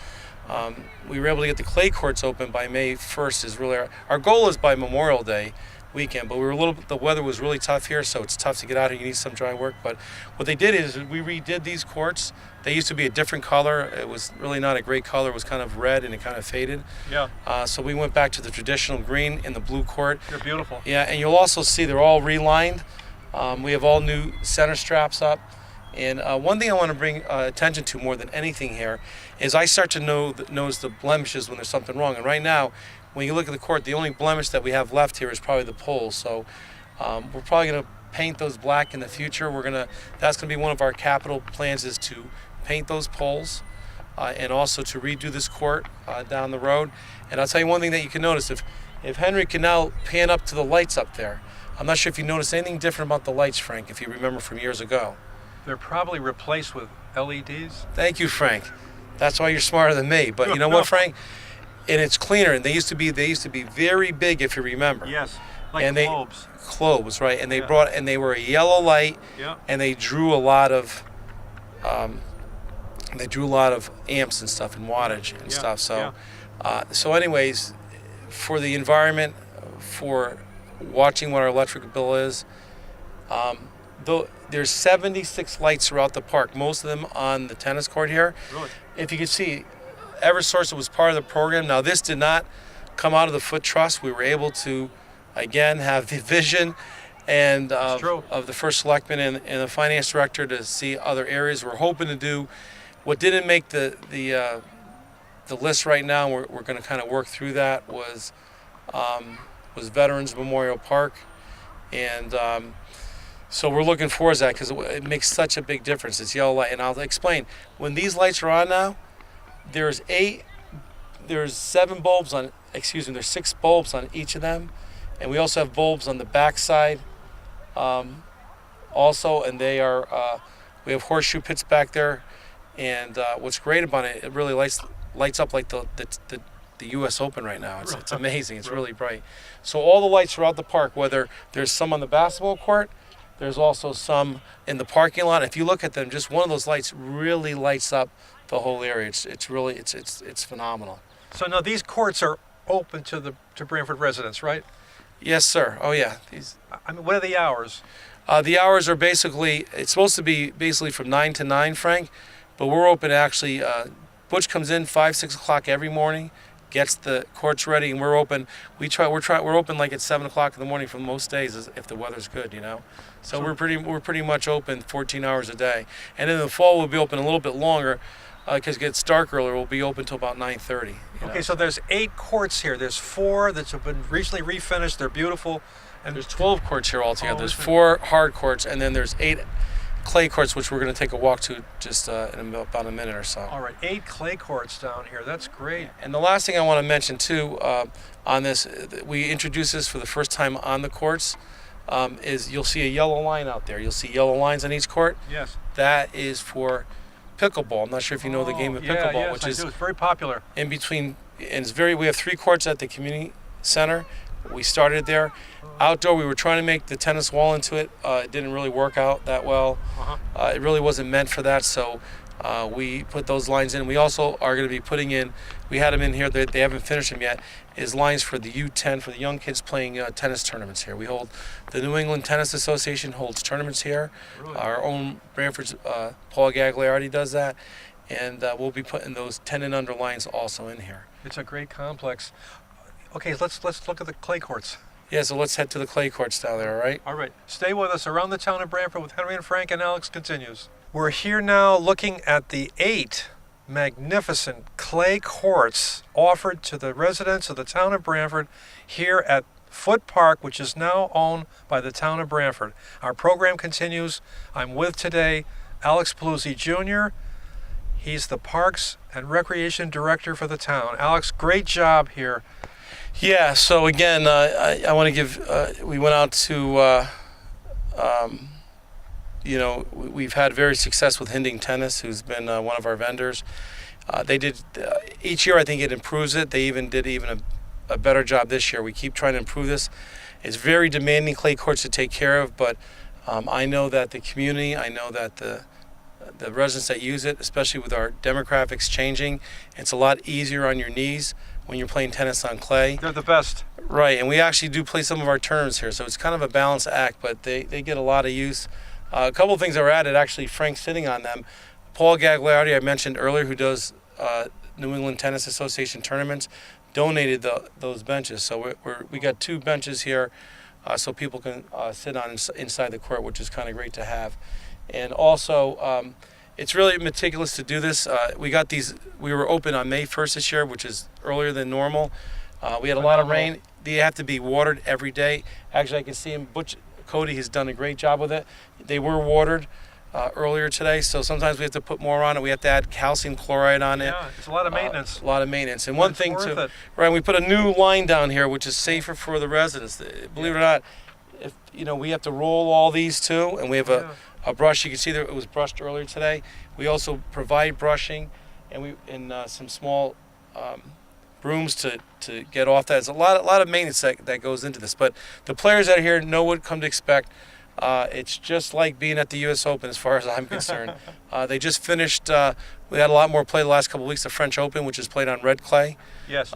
We were able to get the clay courts open by May 1st. Is really our goal is by Memorial Day weekend, but the weather was really tough here, so it's tough to get out here. You need some dry work. But what they did is we redid these courts. They used to be a different color. It was really not a great color. It was kind of red and it kind of faded. Yeah. So we went back to the traditional green in the blue court. They're beautiful. Yeah, and you'll also see they're all relined. We have all new center straps up. And one thing I want to bring attention to more than anything here is I start to notice the blemishes when there's something wrong. And right now, when you look at the court, the only blemish that we have left here is probably the poles. So we're probably going to paint those black in the future. That's going to be one of our capital plans, is to paint those poles and also to redo this court down the road. And I'll tell you one thing that you can notice. If Henry can now pan up to the lights up there, I'm not sure if you noticed anything different about the lights, Frank, if you remember from years ago. They're probably replaced with LEDs. Thank you, Frank. That's why you're smarter than me. But you know what, Frank? And it's cleaner. And they used to be very big, if you remember. Yes, like and globes. Globes, right? And they were a yellow light. Yeah. And they drew a lot of amps and stuff and wattage and stuff. So, so anyways, for the environment, for watching what our electric bill is, there's 76 lights throughout the park, most of them on the tennis court here. Really? If you can see, Eversource was part of the program. Now, this did not come out of the Foote Trust. We were able to, again, have the vision and of the first selectman and the finance director to see other areas. We're hoping to do what didn't make the list right now. We're going to kind of work through that. Was Veterans Memorial Park, and so we're looking forward to that because it makes such a big difference. It's yellow light, and I'll explain. When these lights are on now, there's 6 bulbs on each of them, and we also have bulbs on the back side also, and they are we have horseshoe pits back there, and what's great about it, it really lights up like the U.S. Open right now. It's amazing. It's really bright. So all the lights throughout the park, whether there's some on the basketball court, there's also some in the parking lot. If you look at them, just one of those lights really lights up the whole area. It's really phenomenal. So now these courts are open to Branford residents, right? Yes, sir. Oh yeah. What are the hours? The hours are basically, it's supposed to be basically from 9 to 9, Frank, but we're open actually. Butch comes in 5, 6 o'clock every morning, gets the courts ready, and we're open. We're open like at 7 o'clock in the morning for most days if the weather's good, So we're pretty much open 14 hours a day. And in the fall we'll be open a little bit longer because it gets dark earlier. We'll be open till about 9:30. Okay, so there's 8 courts here. There's 4 that have been recently refinished. They're beautiful. And there's 12 courts here altogether. Oh, There's 4 hard courts, and then there's 8 clay courts, which we're going to take a walk to just in about a minute or so. All right, 8 clay courts down here. That's great. And the last thing I want to mention too on this, we introduced this for the first time on the courts, is you'll see a yellow line out there. You'll see yellow lines on each court. Yes. That is for pickleball. I'm not sure if you know the game of pickleball, yes, which I is do. It's very popular. in between, and we have 3 courts at the community center. We started there. Outdoor, we were trying to make the tennis wall into it. It didn't really work out that well. It really wasn't meant for that, so we put those lines in. We also are going to be putting in, we had them in here, they haven't finished them yet, is lines for the U10, for the young kids playing tennis tournaments here. The New England Tennis Association holds tournaments here. Really? Our own Branford's Paul Gagliardi does that, and we'll be putting those 10 and under lines also in here. It's a great complex. Okay, let's look at the clay courts. Yeah, so let's head to the clay courts down there, all right? All right. Stay with us. Around the town of Branford with Henry and Frank, and Alex continues. We're here now looking at the 8 magnificent clay courts offered to the residents of the town of Branford here at Foote Park, which is now owned by the town of Branford. Our program continues. I'm with today Alex Palluzzi Jr. He's the Parks and Recreation Director for the town. Alex, great job here. Yeah, so again, I want to give, we went out to, we've had very success with Hinding Tennis, who's been one of our vendors. They did, each year I think it improves it. They did a better job this year. We keep trying to improve this. It's very demanding clay courts to take care of, but I know that the community, I know that the residents that use it, especially with our demographics changing, it's a lot easier on your knees when you're playing tennis on clay. They're the best. Right, and we actually do play some of our tournaments here, so it's kind of a balanced act, but they get a lot of use. A couple of things that were added, actually Frank's sitting on them. Paul Gagliardi, I mentioned earlier, who does New England Tennis Association tournaments, donated those benches. So we got 2 benches here so people can sit on inside the court, which is kind of great to have. And also, it's really meticulous to do this. We were open on May 1st this year, which is earlier than normal. We had a lot of rain. They have to be watered every day. Actually, I can see him, Cody has done a great job with it. They were watered earlier today, so sometimes we have to put more on it. We have to add calcium chloride on it. Yeah, it's a lot of maintenance. A lot of maintenance. And one thing too, right, we put a new line down here, which is safer for the residents. Believe it or not, we have to roll all these too, and we have a brush. You can see that it was brushed earlier today. We also provide brushing, and some small brooms to get off that. It's a lot of maintenance that goes into this. But the players out here know what come to expect. It's just like being at the U.S. Open as far as I'm concerned. They just finished. We had a lot more play the last couple of weeks. The French Open, which is played on red clay. Yes.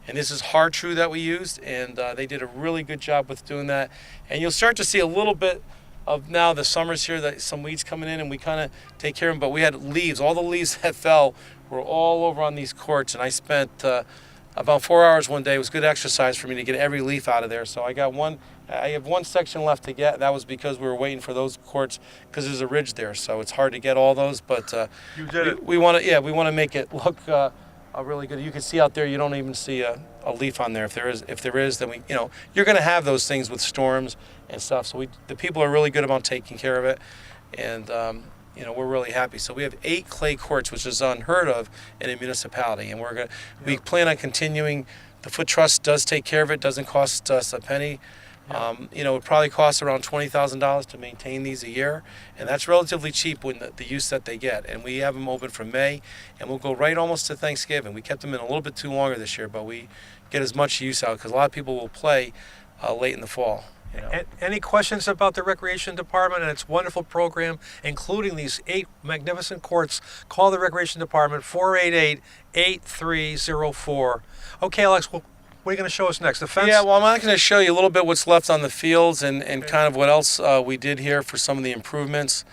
And this is hard true that we used, and they did a really good job with doing that. And you'll start to see a little bit of now the summer's here, that some weeds coming in, and we kind of take care of them. But we had leaves. All the leaves that fell were all over on these courts, and I spent about 4 hours one day. It was good exercise for me to get every leaf out of there. So I have one section left to get. That was because we were waiting for those courts because there's a ridge there, so it's hard to get all those. But you did it. We want to make it look really good. You can see out there, you don't even see a leaf on there. If there is, then you're going to have those things with storms and stuff. So the people are really good about taking care of it, and we're really happy. So we have 8 clay courts, which is unheard of in a municipality, and we plan on continuing. The Foote Trust does take care of it. Doesn't cost us a penny. It probably costs around $20,000 to maintain these a year, and that's relatively cheap when the use that they get. And we have them open from May, and we'll go right almost to Thanksgiving. We kept them in a little bit too longer this year, but we get as much use out because a lot of people will play late in the fall. Any questions about the Recreation Department and its wonderful program, including these 8 magnificent courts? Call the Recreation Department, 488-8304. Okay, Alex, What are you going to show us next? The fence? Yeah, well, I'm not going to show you a little bit what's left on the fields and kind of what else we did here for some of the improvements.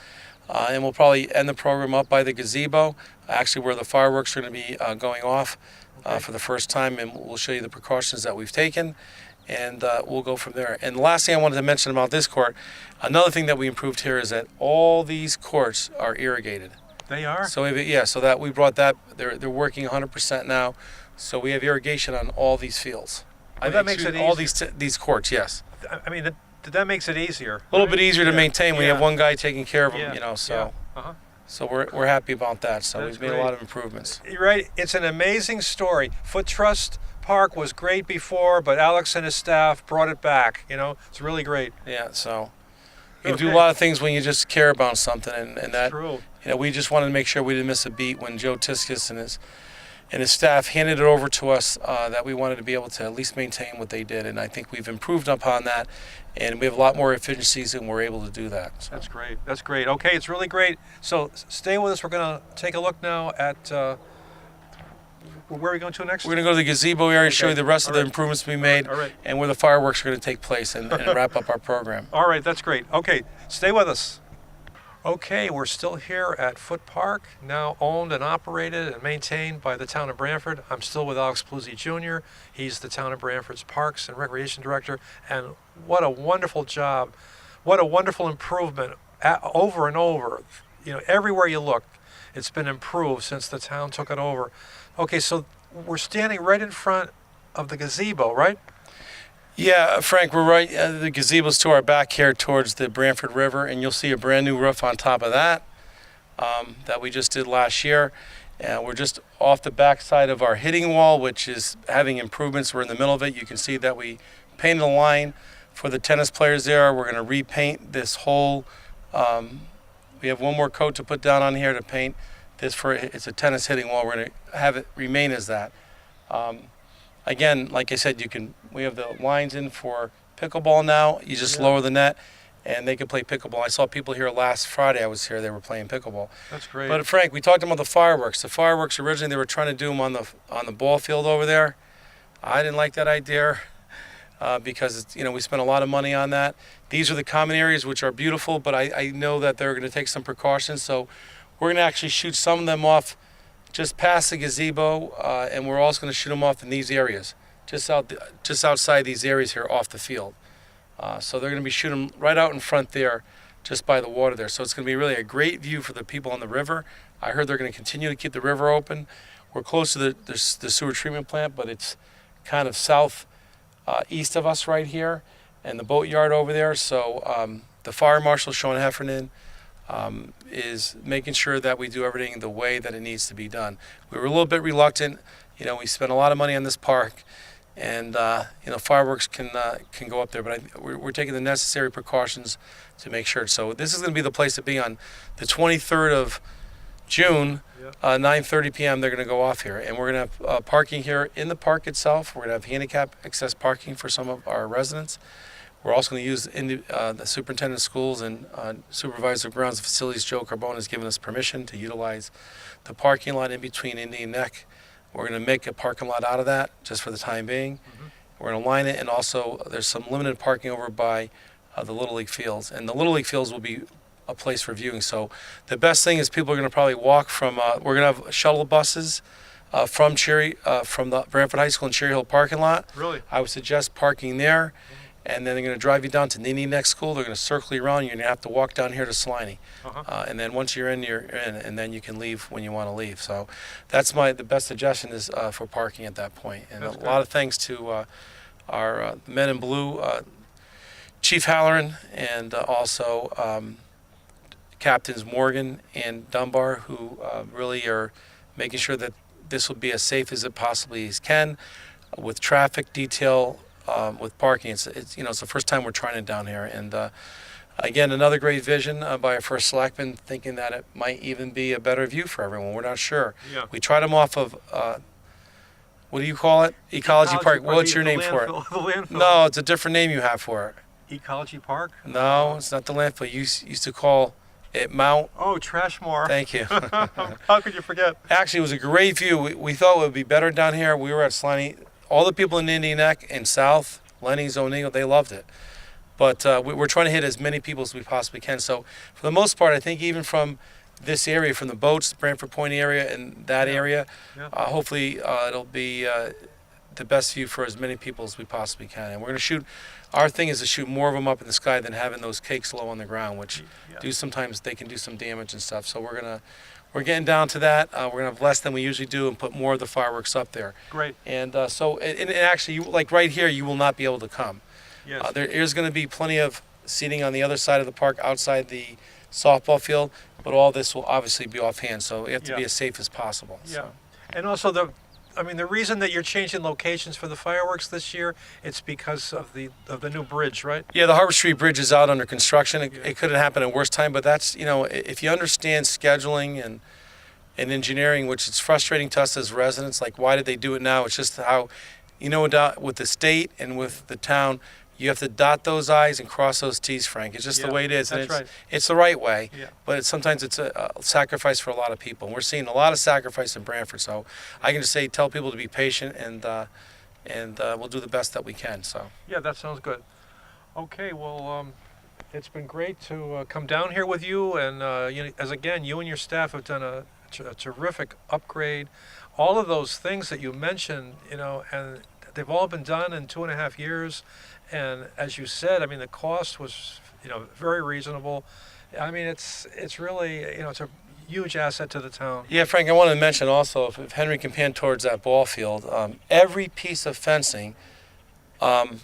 And we'll probably end the program up by the gazebo, actually where the fireworks are going to be going off for the first time, and we'll show you the precautions that we've taken, and we'll go from there. And the last thing I wanted to mention about this court, another thing that we improved here is that all these courts are irrigated. They are? So so that we brought that, they're working 100% now, so we have irrigation on all these fields. Well, that makes it all easier. these courts, yes. I mean, that makes it easier. A little bit easier to maintain when you have one guy taking care of them, Yeah. you know, so. Yeah. Uh-huh. So we're happy about that. So That's we've made great. a lot of improvements. You're right. It's an amazing story. Foote Trust Park was great before, but Alex and his staff brought it back. You know, it's really great. Yeah, so you can do Okay. a lot of things when you just care about something, and that, True. you know, we just wanted to make sure we didn't miss a beat when Joe Tiskus and his staff handed it over to us, that we wanted to be able to at least maintain what they did, and I think we've improved upon that, and we have a lot more efficiencies, and we're able to do that. So. That's great. That's great. Okay, it's really great. So stay with us. We're going to take a look now at where are we going to next? We're going to go to the gazebo area, show you Okay. the rest of the All right. improvements we made, All right. and where the fireworks are going to take place, and wrap up our program. All right, that's great. Okay, stay with us. Okay, we're still here at Foote Park, now owned and operated and maintained by the town of Branford. I'm still with Alex Palluzzi Jr. He's the town of Branford's Parks and Recreation Director, and what a wonderful job, what a wonderful improvement over and over. You know, everywhere you look, it's been improved since the town took it over. Okay, so we're standing right in front of the gazebo, right? Yeah, Frank, we're right. The gazebo's to our back here towards the Branford River, and you'll see a brand new roof on top of that that we just did last year. We're just off the back side of our hitting wall, which is having improvements. We're in the middle of it. You can see that we painted a line for the tennis players there. We're going to repaint this whole. We have one more coat to put down on here to paint this for. It's a tennis hitting wall. We're going to have it remain as that. Again, like I said, we have the lines in for pickleball now. You just lower the net, and they can play pickleball. I saw people here last Friday. I was here. They were playing pickleball. That's great. But Frank, we talked about the fireworks. The fireworks originally they were trying to do them on the ball field over there. I didn't like that idea because we spent a lot of money on that. These are the common areas which are beautiful, but I know that they're going to take some precautions. So we're going to actually shoot some of them off just past the gazebo, and we're also going to shoot them off in these areas, just outside these areas here off the field. So they're going to be shooting right out in front there, just by the water there. So it's going to be really a great view for the people on the river. I heard they're going to continue to keep the river open. We're close to the sewer treatment plant, but it's kind of south east of us right here, and the boat yard over there. So the fire marshal, Sean Heffernan, is making sure that we do everything the way that it needs to be done. We were a little bit reluctant. We spent a lot of money on this park, and fireworks can go up there, but we're taking the necessary precautions to make sure. So this is going to be the place to be on the 23rd of June, 9:30 p.m. They're going to go off here, and we're going to have parking here in the park itself. We're going to have handicap access parking for some of our residents. We're also going to use the superintendent of schools and supervisor of grounds and facilities, Joe Carbone, has given us permission to utilize the parking lot in between Indian Neck. We're going to make a parking lot out of that just for the time being. Mm-hmm. We're going to line it, and also there's some limited parking over by the Little League fields. And the Little League fields will be a place for viewing. So the best thing is people are going to probably walk from, we're going to have shuttle buses from the Branford High School and Cherry Hill parking lot. Really? I would suggest parking there. And then they're going to drive you down to Nini Neck School. They're going to circle you around. You're going to have to walk down here to Sliney. And then once you're in, and then you can leave when you want to leave. So that's the best suggestion is for parking at that point. And That's a good. lot of thanks to our men in blue, Chief Halloran, and also Captains Morgan and Dunbar, who really are making sure that this will be as safe as it possibly can with traffic detail. With parking, it's the first time we're trying it down here, and again, another great vision by our first selectman, thinking that it might even be a better view for everyone. We're not sure. Yeah. We tried them off of what do you call it? Ecology Park. What's your name for it? The landfill. No, it's a different name you have for it. Ecology Park? No, it's not the landfill. You used to call it Mount. Oh, Trashmore. Thank you. How could you forget? Actually, it was a great view. We thought it would be better down here. We were at Sliney. all the people in Indian Neck and South, Lenny's, O'Neill, they loved it. But we're trying to hit as many people as we possibly can. So for the most part, I think even from this area, from the boats, the Branford Point area and that area, hopefully it'll be the best view for as many people as we possibly can. And we're going to shoot, our thing is to shoot more of them up in the sky than having those cakes low on the ground, which sometimes they can do some damage and stuff. So we're getting down to that. We're going to have less than we usually do and put more of the fireworks up there. Great. And and actually, like right here, you will not be able to come. Yes. There is going to be plenty of seating on the other side of the park outside the softball field, but all this will obviously be offhand, so you have to be as safe as possible. Yeah. So. And also the reason that you're changing locations for the fireworks this year, it's because of the new bridge, right? Yeah, the Harbor Street Bridge is out under construction. It couldn't happen at a worse time, but that's, if you understand scheduling and engineering, which is frustrating to us as residents, like why did they do it now? It's just how, with the state and with the town, you have to dot those I's and cross those T's, Frank. It's just the way it is. That's right. It's the right way, Yeah. but sometimes it's a sacrifice for a lot of people. And we're seeing a lot of sacrifice in Branford. So I can just tell people to be patient, and we'll do the best that we can. So. Yeah, that sounds good. Okay, well, it's been great to come down here with you, and you and your staff have done a terrific upgrade. All of those things that you mentioned, and they've all been done in 2.5 years. And as you said, the cost was, very reasonable. It's really, it's a huge asset to the town. Yeah, Frank, I wanted to mention also, if Henry can pan towards that ball field, every piece of fencing, other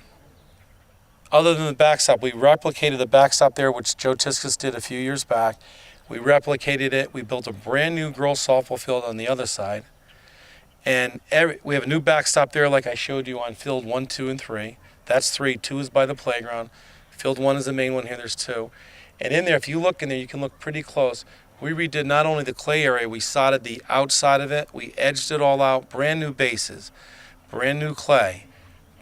than the backstop, we replicated the backstop there, which Joe Tiskus did a few years back. We replicated it. We built a brand new girls softball field on the other side. And we have a new backstop there, like I showed you on field 1, 2, and 3. That's 3. 2 is by the playground. Field 1 is the main one here. There's 2. And in there, if you look in there, you can look pretty close. We redid not only the clay area, we sodded the outside of it. We edged it all out. Brand new bases, brand new clay,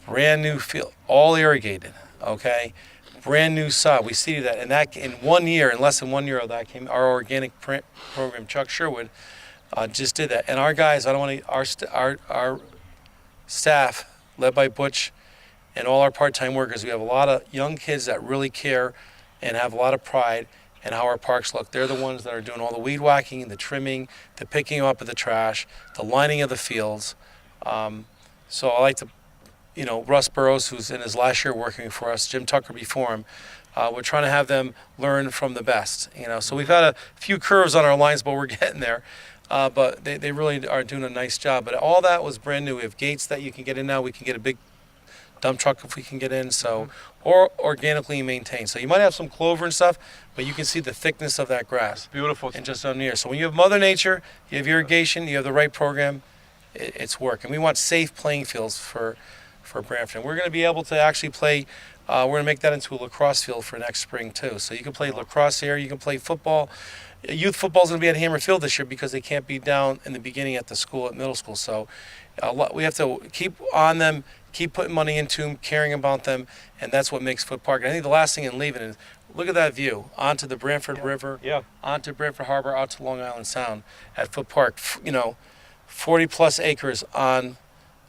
brand new field, all irrigated, okay? Brand new sod. We seeded that. And that in 1 year, in less than 1 year of that came our organic print program. Chuck Sherwood just did that. And our guys, our staff, led by Butch, and all our part-time workers, we have a lot of young kids that really care and have a lot of pride in how our parks look. They're the ones that are doing all the weed whacking, the trimming, the picking up of the trash, the lining of the fields. So I like to, Russ Burrows, who's in his last year working for us, Jim Tucker before him, we're trying to have them learn from the best. So we've had a few curves on our lines, but we're getting there. But they really are doing a nice job. But all that was brand new. We have gates that you can get in now. We can get a big dump truck if we can get in, or organically maintained. So you might have some clover and stuff, but you can see the thickness of that grass. Beautiful. And just on here. So when you have Mother Nature, you have irrigation, you have the right program, it's work. And we want safe playing fields for Branford. And we're going to be able to actually play, we're going to make that into a lacrosse field for next spring too. So you can play lacrosse here, you can play football. Youth football is going to be at Hammer Field this year because they can't be down in the beginning at the school, at middle school. So we have to keep on them, keep putting money into them, caring about them, and that's what makes Foote Park. And I think the last thing in leaving is, look at that view, onto the Branford River, onto Branford Harbor, out to Long Island Sound at Foote Park. 40-plus acres on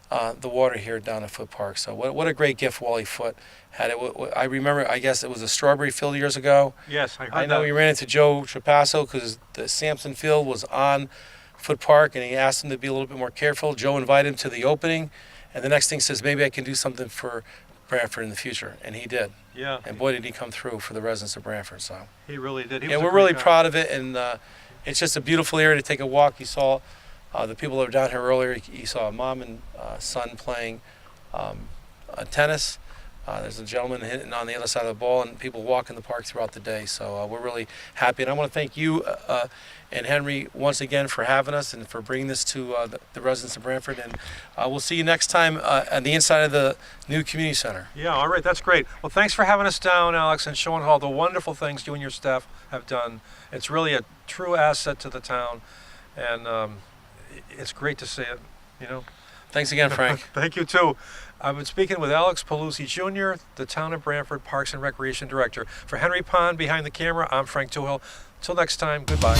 the water here down at Foote Park. So what a great gift Wally Foote had. I remember, I guess it was a strawberry field years ago. Yes, I heard I know that. we ran into Joe Trapasso because the Sampson Field was on Foote Park, and he asked him to be a little bit more careful. Joe invited him to the opening, and the next thing says, maybe I can do something for Branford in the future, and he did. Yeah. And boy, did he come through for the residents of Branford. So He really did. yeah, we're really proud of it, and it's just a beautiful area to take a walk. You saw the people that were down here earlier. You saw a mom and son playing tennis. There's a gentleman hitting on the other side of the ball, and people walk in the park throughout the day. So we're really happy. And I want to thank you and Henry once again for having us and for bringing this to the residents of Branford. And we'll see you next time on the inside of the new community center. Yeah, all right, that's great. Well, thanks for having us down, Alex, and showing all the wonderful things you and your staff have done. It's really a true asset to the town, and it's great to see it, Thanks again, Frank. Thank you, too. I've been speaking with Alex Palluzzi Jr., the Town of Branford Parks and Recreation Director. For Henry Pond behind the camera, I'm Frank Tuhill. Till next time, goodbye.